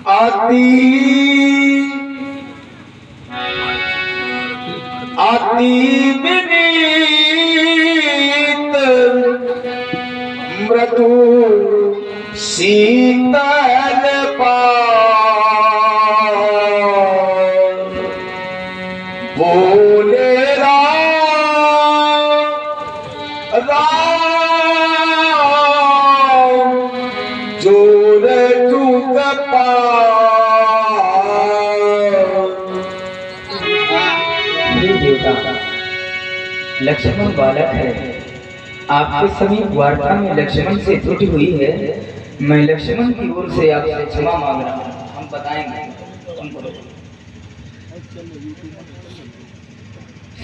आती आती विनीत मृदु शीतल पान बोले राम राम जोर चुक देवता लक्ष्मण बालक है। आपके समीप वार्ता में लक्ष्मण से त्रुटि हुई है। मैं लक्ष्मण की ओर से आपसे क्षमा मांग रहा हूँ। हम बताएंगे।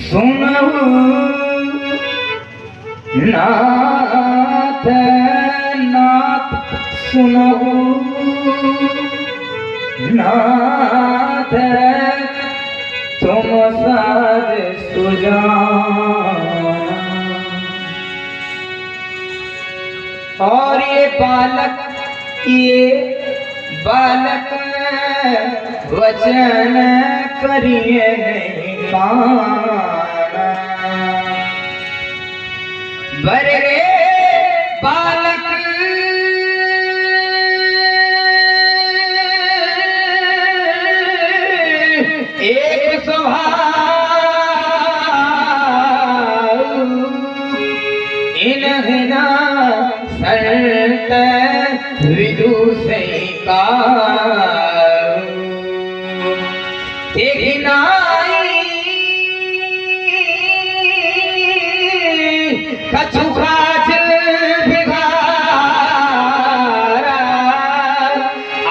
सुनहु नाथ नाथ सुनहु नाथ तुम साध सुजाना। और ये बालक वचन करिए नहीं माना। बरे बालक एक स्वभाव इन्हना संत विदुषी का कछु काज बिगाड़ा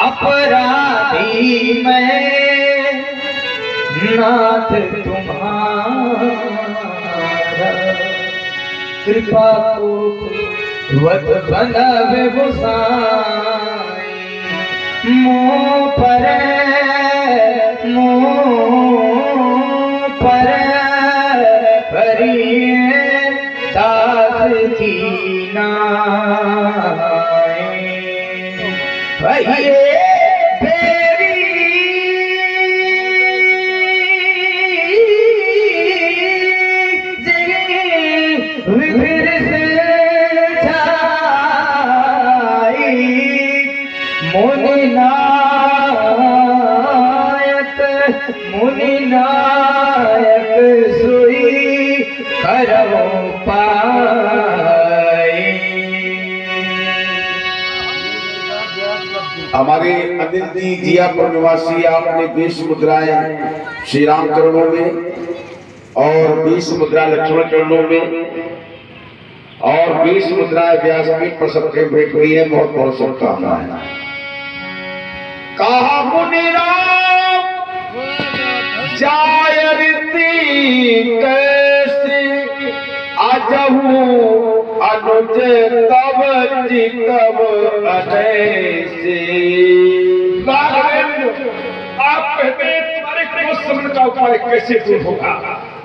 अपराधी मैं नाथ तुम्हारा। कृपा को वत बंधव गोसाई मोह पर परिए दास की नाय। भइए विभिर से जाई मुनि नायक सुई करो पाई। हमारे अनिल जी जियापुर निवासी आपने 20 मुद्राएं श्री राम चरणों में और 20 मुद्रा लक्ष्मण चरणों में और 20 मुद्राएं व्यासपीठ पर सबके भेंट हुई है। बहुत बहुत शुभकामनाएं। कहा मुनि राम जाय रीति कैसे अजहू अनुज तब जितब अनैसे। आप कहते हैं तुम्हारे क्रोध शमन का उपाय कैसे दूर होगा?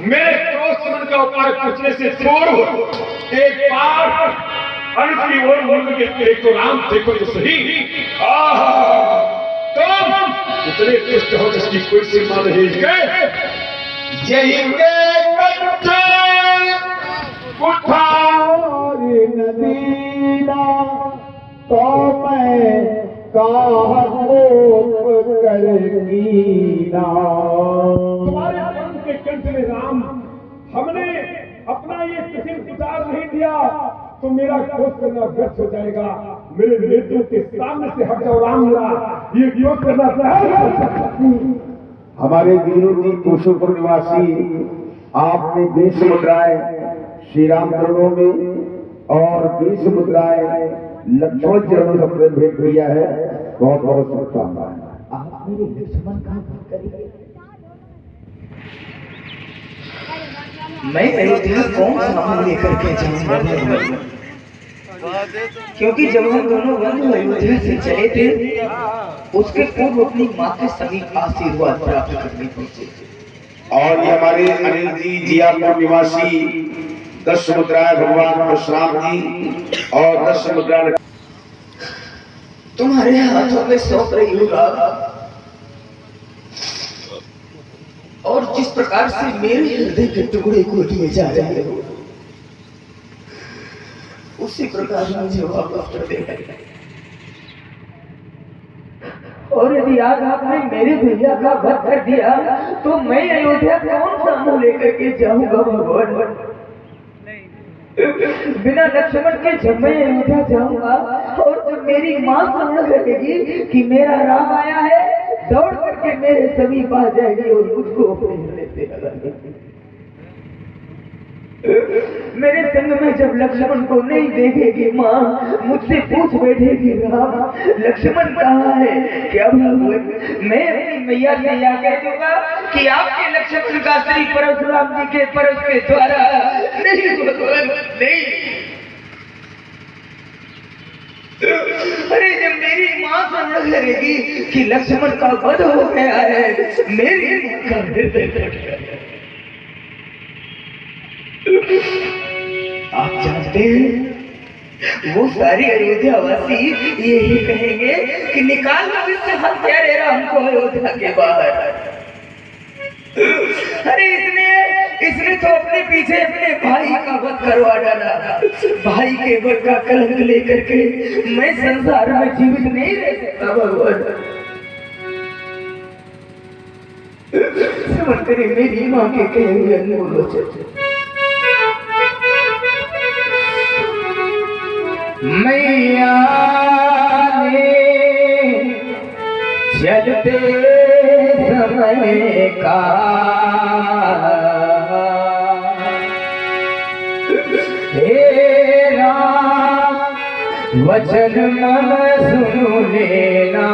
मेरे क्रोध शमन का उपाय पूछने से पूर्व एक बार अनुज की ओर मुड़ के एक तो राम देखो तो सही। तुम इतने दुष्ट हो जिसकी कोई सीमा नहीं है। यही के कंठ कुठारी नदीना तो मैं काहकोप करकीना। तुम्हारे पंख के कंठ में राम हमने अपना ये कठिन उतार नहीं दिया तो मेरा क्रोध करना व्यर्थ हो जाएगा। मेरे नेत्रों के सामने से हट जाओ राम। मेरा ये क्रोध करना हमारे वीरों जी कुशुपुर निवासी आपने 20 मुद्राएं श्री राम चरणों में और 20 मुद्राएं लक्ष्मण चरणों से भेंट किया है। बहुत बहुत शुभकामनाएं। आप मेरे लक्ष्मण का भक्त करिए। मैं अयोध्या कौन सामान लेकर के जाऊंगा? क्योंकि जब हम दोनों बंधु अयोध्या से चले थे उसके पूर्व अपनी माँ के समीप आशीर्वाद प्राप्त करने पहुंचे। और ये हमारे अनिल जी जियापुर निवासी 10 मुद्राएं भगवान परशुराम जी और 10 मुद्रा तुम्हारे हाथों में सौंप रही हूँ राम। और जिस प्रकार से मेरे हृदय के टुकड़े को लिए जा रहे हो उसी प्रकार मुझे वापस कर देना। और यदि आज आपने मेरे भैया का वध कर दिया तो मैं अयोध्या कौन सा मुंह लेकर के जाऊंगा भगवान। बिना लक्ष्मण के जब मैं अयोध्या जाऊंगा और जब मेरी माँ समझ लगेगी कि मेरा राम आया है दौड़ करके मेरे समीप आ जाएगी और मुझको अपने हृदय से लगाएगी। मेरे संग में जब लक्ष्मण को नहीं देखेगी माँ मुझसे पूछ बैठेगी राम लक्ष्मण कहाँ है। क्या मैं अपनी मैया से यह कह दूंगा कि आपके लक्ष्मण का श्री परशुराम जी के परश के द्वारा नहीं भगवान नहीं। अरे जब मेरी माँ समझ करेगी कि लक्ष्मण का वध हो गया है मेरी माँ का हृदय आप जानते हैं वो सारी अयोध्या वासी यही कहेंगे कि निकाल लो इससे हत्यारे राम को अयोध्या के बाहर। अरे इसने तो अपने पीछे अपने भाई का वध करवा डाला। भाई के वध का कलंक लेकर के मैं संसार में जीवित नहीं रह सकता भगवान। समझ करे मेरी माँ के कहे हुए अनमोल वचन। मैया ने चलते समय का हे राम वचन मन सुन लेना।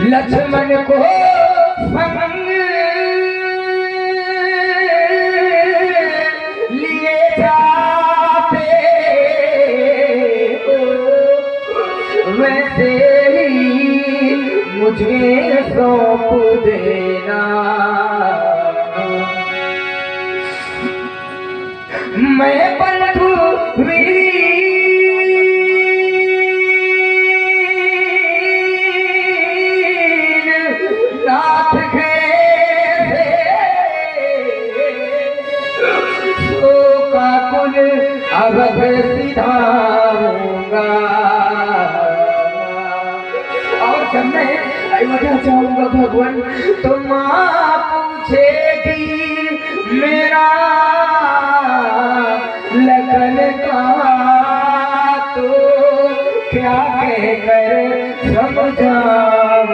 लक्ष्मण को संग वैसे ही मुझे सौंप देना। मैं बंधु नाथ का कुल अवध सिधाऊंगा। जब मैं अयोध्या जाऊंगा भगवान तो माँ पूछेगी मेरा लगन का तो क्या कहकर समझाऊंगा।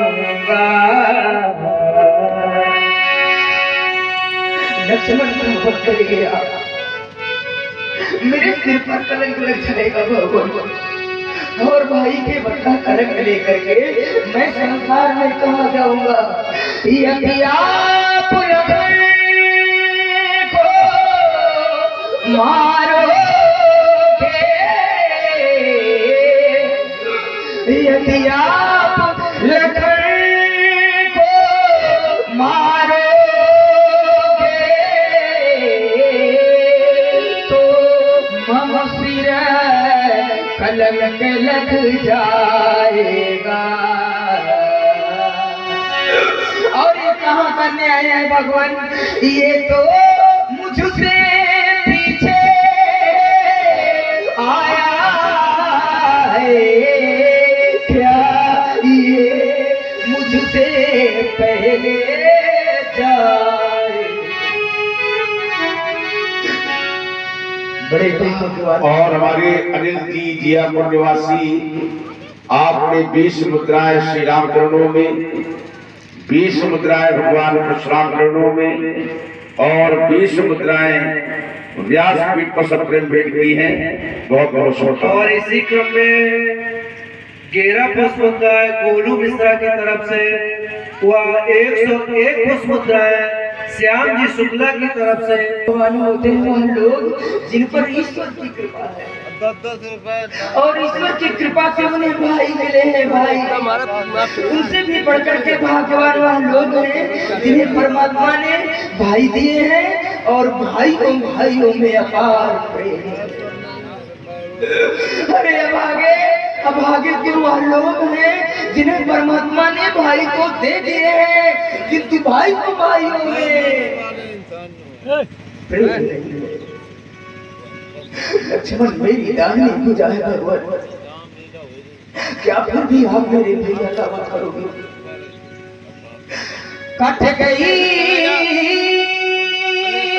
लक्ष्मण को कर गया मेरे सिर पर कलंक लग जाएगा भगवान। और भाई के बच्चा कलंक लेकर के मैं संसार में कहाँ जाऊंगा। यदि आप को मारोगे यदि आप लखन को मारोगे तो मम सिर कलंक लग जाएगा। और ये कहाँ का न्याय है भगवान। ये तो मुझसे पीछे आया है क्या ये मुझसे पहले जाए। बड़े और हमारे अनिल जी जियापुर निवासी आपने 20 मुद्राएं श्री राम चरणों में 20 मुद्राएं भगवान परशुराम चरणों में और 20 मुद्राएं व्यासपीठ पर सब प्रेम भेंट की हैं। बहुत बहुत शुभकामनाएं। और इसी क्रम में 11 पुष्प मुद्राएं गोलू मिश्रा की तरफ से वह 101 पुष्प मुद्राएं श्याम जी शुक्ला की तरफ से होते हैं लोग जिन पर ईश्वर की कृपा है 10-10 रुपए और ईश्वर की कृपा से उन्हें भाई मिले हैं। भाई उनसे भी बढ़कर के भाग्यवान वह लोग हैं जिन्हें परमात्मा ने भाई दिए हैं और भाइयों में अपार प्रेम है। अरे अब आगे तो वह लोग हैं जिन्हें परमात्मा ने भाई को दे दिए हैं, किंतु भाई को भाई होंगे। लक्ष्मण मेरी दाहिनी पूजा है भगवान, क्या फिर भी आप मेरे भैया का बात करोगे? कट गई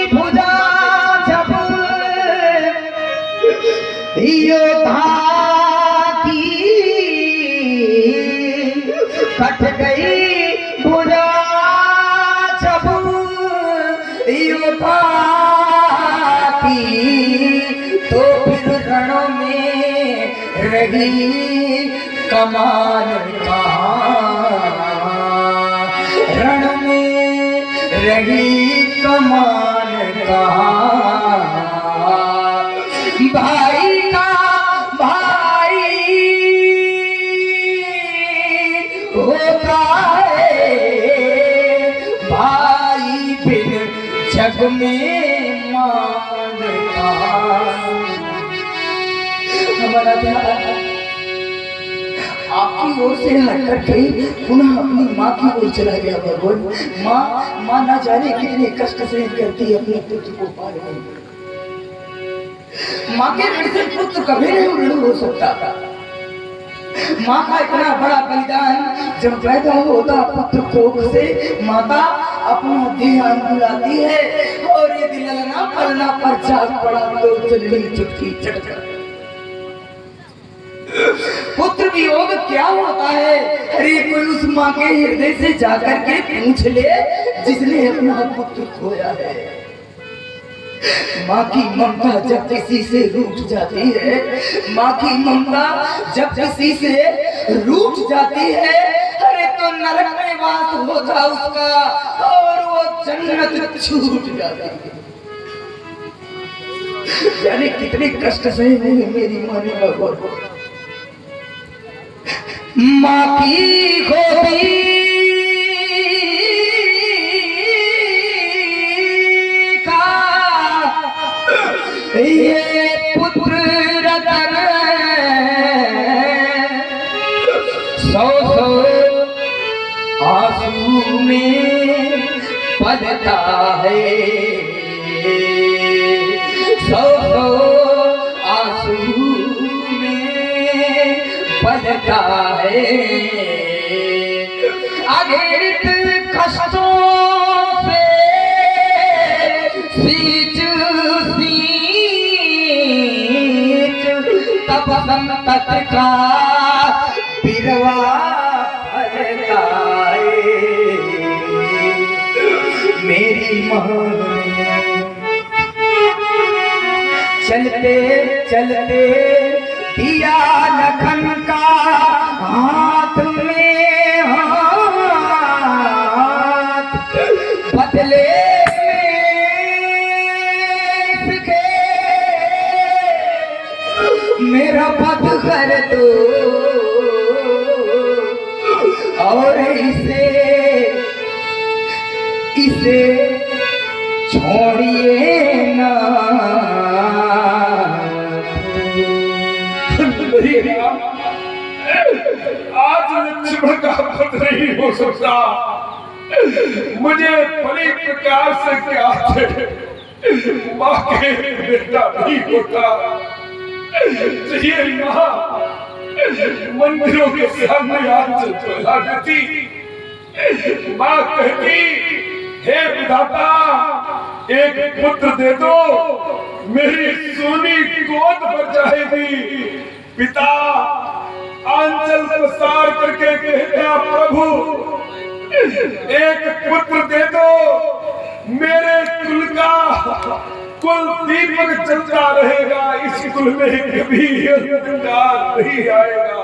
पूजा जब योद्धा की, कट गई पूजा जब योद्धा की, तो फिर रणों में रही कमान कहाँ, रण में रही कमान कहाँ। भाई का भाई होता है, भाई बिन जग में मान कहाँ। हमारा ध्यान आपकी ओर से हट करके पुनः अपनी माँ की ओर चला गया भगवान। माँ ना जाने कितने कष्ट से करती अपने पुत्र को पाल रही। माँ के ऋण से पुत्र कभी नहीं ऋण हो सकता। माँ का इतना बड़ा बलिदान, जब पैदा होता पुत्र कोख से माता अपना देह बुलाती है और ये दिलना पलना पर जाग पड़ा तो चलनी चुटकी चटकर। पुत्र वियोग क्या होता है? अरे कोई उस माँ के हृदय से जाकर के पूछ ले जिसने अपना पुत्र खोया है। माँ की ममता जब किसी से रूठ जाती है, माँ की ममता जब किसी से रूठ जाती है, अरे तो नरक में वास होता उसका और वो जन्नत छूट जाती है। जाने कितने कष्ट सहे होंगे मेरी माँ ने भगवान। माँ की गोदी का ये पुत्र रतन सौ आंसू में पलता है, सौ आंसू पलता है। अघृत कष्टों से सींच तब संकट का बिरवा फलता है। मेरी माँ चलते चलते दिया लखन का हाथ में हाथ, बदले मेरा पद कर दो और इसे छोड़िए ना। आज लक्ष्मण का पद नहीं हो सकता, मुझे बड़ी प्रकार से क्या थे माँ के बेटा नहीं होता। चाहिए माँ मंदिरों के सामने आज चला देती, माँ कहती हे विधाता एक पुत्र दे दो, मेरी सोनी गोद भर जाएगी। पिता आंचल प्रसार करके कहता प्रभु एक पुत्र दे दो, मेरे कुल का कुल दीपक चलता रहेगा, इस कुल में कभी अंधकार नहीं आएगा।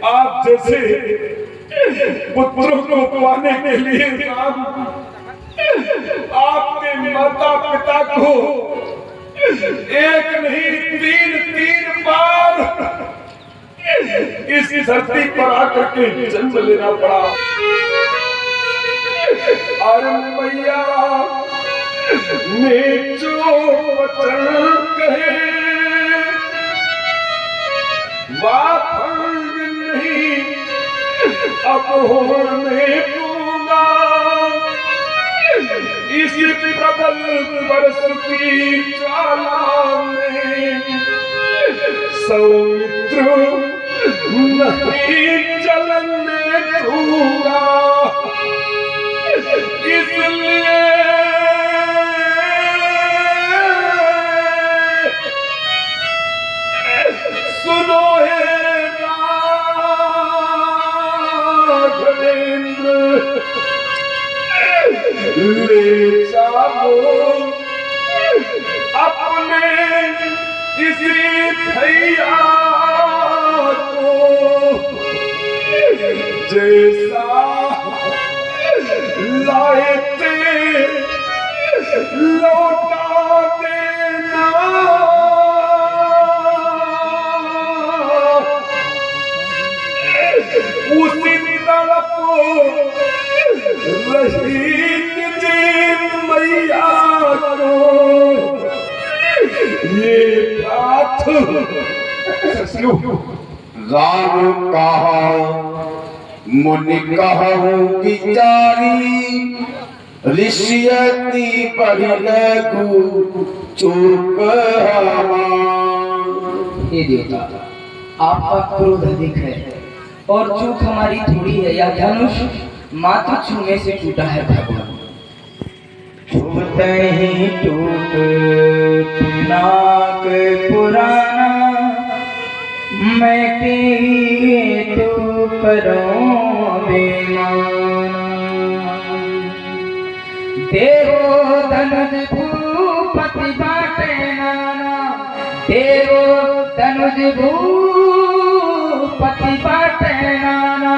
आप जैसे पुत्रों को पाने के लिए राम आपके माता पिता को एक नहीं तीन बार इस धरती पर आकर के जन्म लेना पड़ा। अरे मैया ने जो वचन कहे वापस नहीं अब होने दूंगा इस प्रबल बरस की ज्वाला में सौमित्र नहीं जलने दूंगा इसलिए सुनो हे राघवेंद्र ले जाओ अपने इसी भैया को जैसा लाए थे लौटा देना उसी तड़प रही मैया को ये बात राम कहा मुनि कहूँ बिचारी ऋषियति पढ़लू चूक हे देवता, आपका क्रोध अधिक है और चूक हमारी थोड़ी है। या धनुष मात्र छूने से टूटा है भगवान। छूते ही टूट नाक पुराना मैं के तू करो बेमाना देवो धनुज भूपति बाटे नाना देवो धनुज भूपति बाटे नाना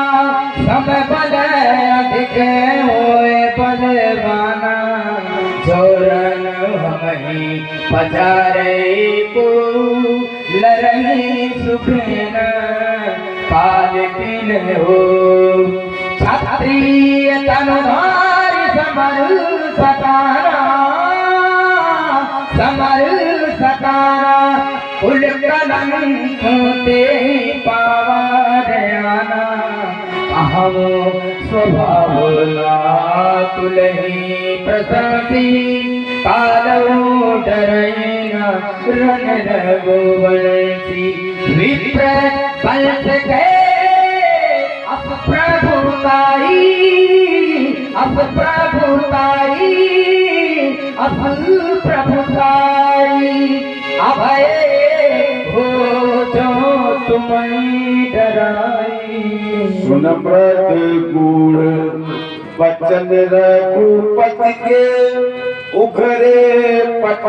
सब बल अधिक होए बलवाना जोरन हमें पजारे को लरही सुखन काल किन हो क्षत्रिय तनुधारी समर सतारा कुल कलंक ते पावा दयाना अहम स्वभाव तुलही प्रसंसी कालो डरैन रन रघुवंशी विप्र बल के अप प्रभुताई अभय हो जो तुम्हें डराई सुन व्रत गुण बचन रघुपति के उघरे पट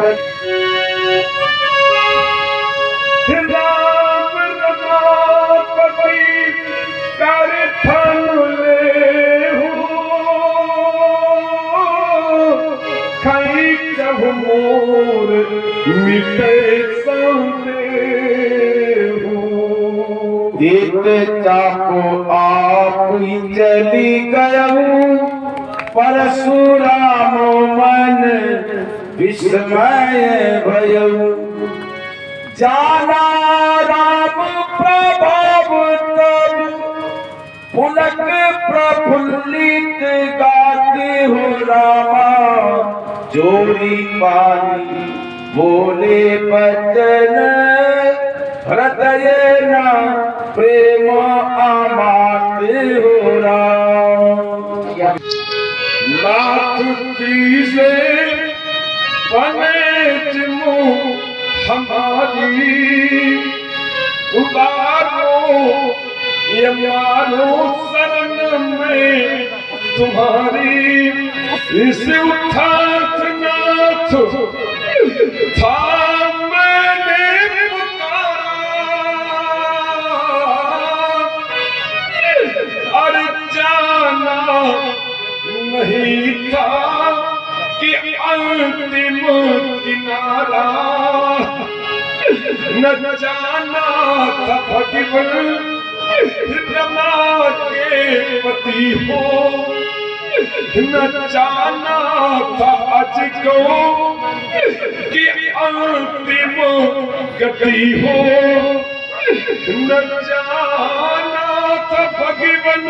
राम रमापति कर थमले हो खई जब मोर मिटे संदेह देत चाको आप ही चली गयऊ परशुराम मन विस्मय भयऊ जाना राम प्रभाव तब पुलक प्रफुल्लित गाते हो रामा जोड़ी पानी बोले बचन हृदय न प्रेम आमाते हो राम नाथ की से पनेच मुँह हमारी उतारो ये मारो शरण में तुम्हारी इस उठात नाथ था मैंने पुकारा अरे जाना नहीं था कि अंतिम किनारा न जाना था भगवान रमा के पति हो न जाना था आज को कि अंतिम गति हो न जाना था भगवन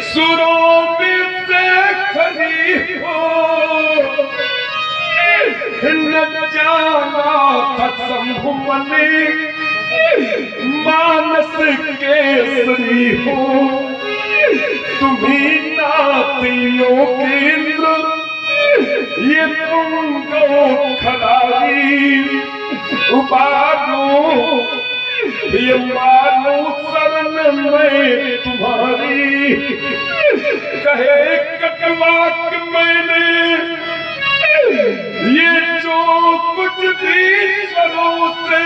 सुरों में से खरी हो, न जाना था शंभु मणि मानस केसरी हो। तुम्ही नातियों केंद्र ये तुमको खरारी उबारो, ये मानो शरण में तुम्हारी। कहे कटवाक मैंने ये जो कुछ भी स्वरों से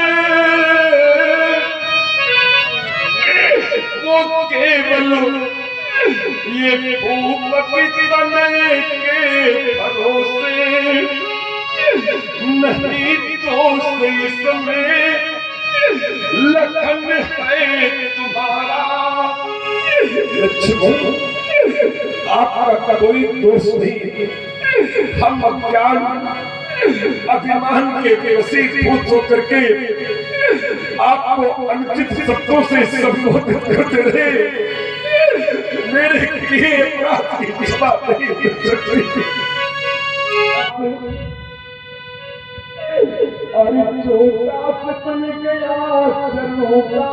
वो केवल ये भूपति तनय के भरोसे, नहीं तो इसमें लखन है तुम्हारा। लक्ष्मण आपका कोई दोष नहीं, हम अज्ञान अभिमान के वशीभूत होकर के आपको अनुचित शब्दों से संबोधित करते रहे। मेरे किए अपराध की क्षमा नहीं कर सकती। अरे छोटा सपन गया चलोगा,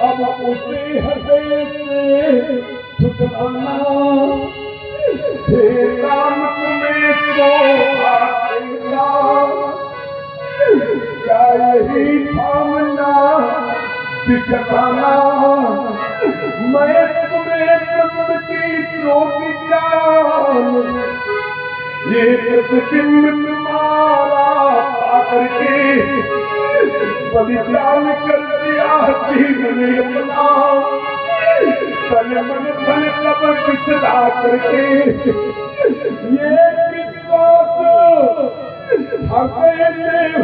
अब उसे हृदय से ठुकराना। हे राम तुम्हें शोभा देगा, क्या यही भावना बिखराना। मैं तुम्हें प्रभु की ज्योति जान, ये प्रतिबिंब तुम्हारा पाकर के बलिदान कर दिया जीवन अपना। तन मन धन सब बिसरा करके ये विश्वास हमें